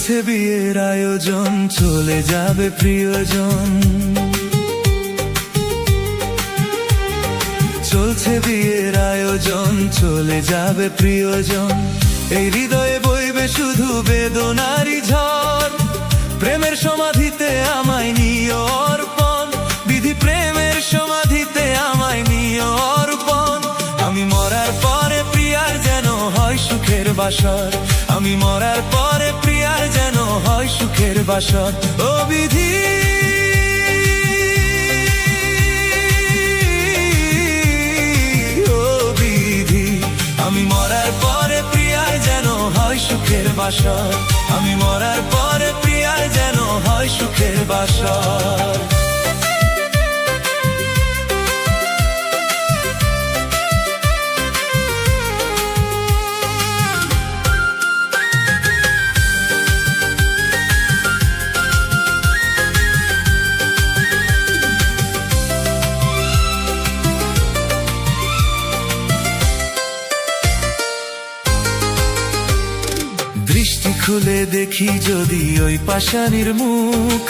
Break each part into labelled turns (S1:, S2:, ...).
S1: চলছে বিয়ের আয়োজন, চলে যাবে প্রিয়জন। চলছে বিয়ের আয়োজন, চলে যাবে প্রিয়জন। এই হৃদয়ে বইবে শুধু বেদনারই ঝড়। প্রেমের সমাধিতে আমায় নিও অর্পণ, বিধি প্রেমের সমাধিতে আমায় নিও অর্পণ। আমি মরার পরে প্রিয়ার যেন হয় সুখের বাসর, আমি মরার পরে প্রিয়ার যেন হয় সুখের বাসর। ও বিধি আমি মরার পরে প্রিয়ার যেন হয় সুখের বাসর, আমি মরার পরে প্রিয়ার যেন হয় সুখের বাসর। দৃষ্টি খুলে দেখি যদি ওই পাষাণীর মুখ,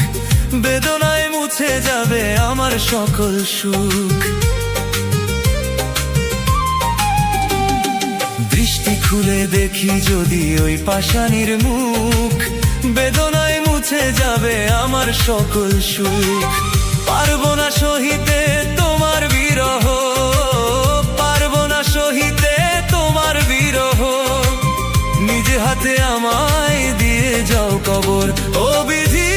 S1: বেদনায় মুছে যাবে আমার সকল সুখ। দৃষ্টি খুলে দেখি যদি ওই পাষাণীর মুখ, বেদনায় মুছে যাবে আমার সকল সুখ। পারবো না সহিতে তোমার বিরহ, পারবো না সহিতে তোমার বিরহ। নিজে হাতে আমায় দিয়ে যাও কবর। ও বিধি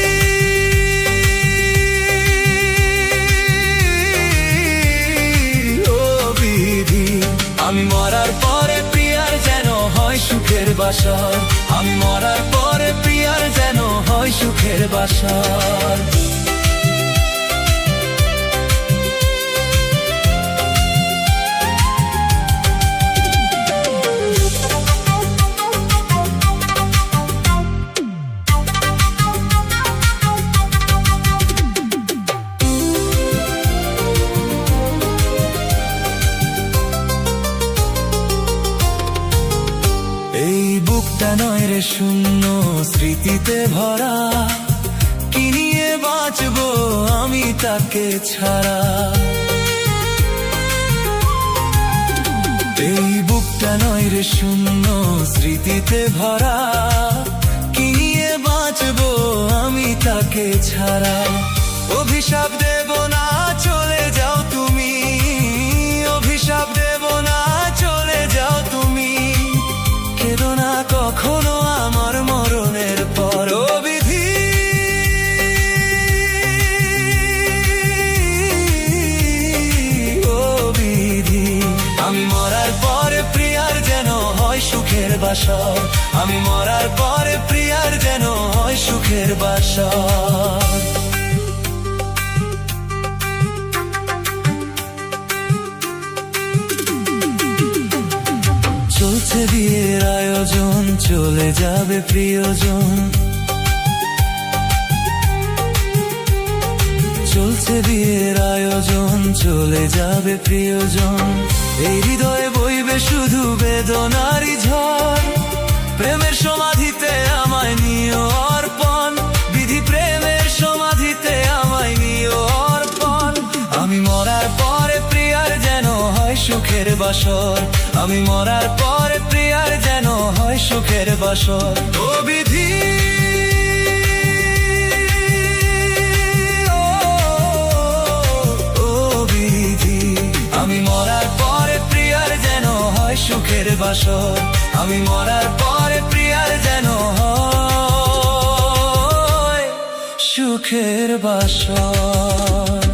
S1: ও বিধি আমি মরার পরে প্রিয়ার যেন হয় সুখের বাসর, আমি মরার পরে প্রিয়ার যেন হয় সুখের বাসর। এই বুকটা নয় রে শূন্য, স্মৃতিতে ভরা। কি নিয়ে বাঁচবো আমি তাকে ছাড়া? এই বুকটা নয় রে শূন্য, স্মৃতিতে ভরা। কি নিয়ে বাঁচবো আমি তাকে ছাড়া? অভিশাপ দেব না চলে যাও তুমি, অভিশাপ দেব না চলে যাও তুমি। কেঁদো না কখনো আমার মরণের পর। ও বিধি ও বিধি আমি মরার পরে প্রিয়ার যেন হয় সুখের বাসর, আমি মরার পরে প্রিয়ার যেন হয় সুখের বাসর। চলছে বিয়ের আয়োজন, চলে যাবে প্রিয়জন। চলছে বিয়ের আয়োজন, চলে যাবে প্রিয়জন। এই হৃদয়ে বইবে শুধু বেদনারই ঝড়। প্রেমের সমাধিতে আমায় নিও অর্পণ, বিধি প্রেমের সমাধিতে আমায় নিও অর্পণ। আমি মরার পরে প্রিয়ার যেন হয় সুখের বাসর, আমি মরার পরে প্রিয়ার যেন হয় সুখের বাসর। ও বিধি ও বিধি আমি মরার পরে প্রিয়ার যেন হয় সুখের বাসর, আমি মরার পরে প্রিয়ার যেন হয় সুখের বাসর।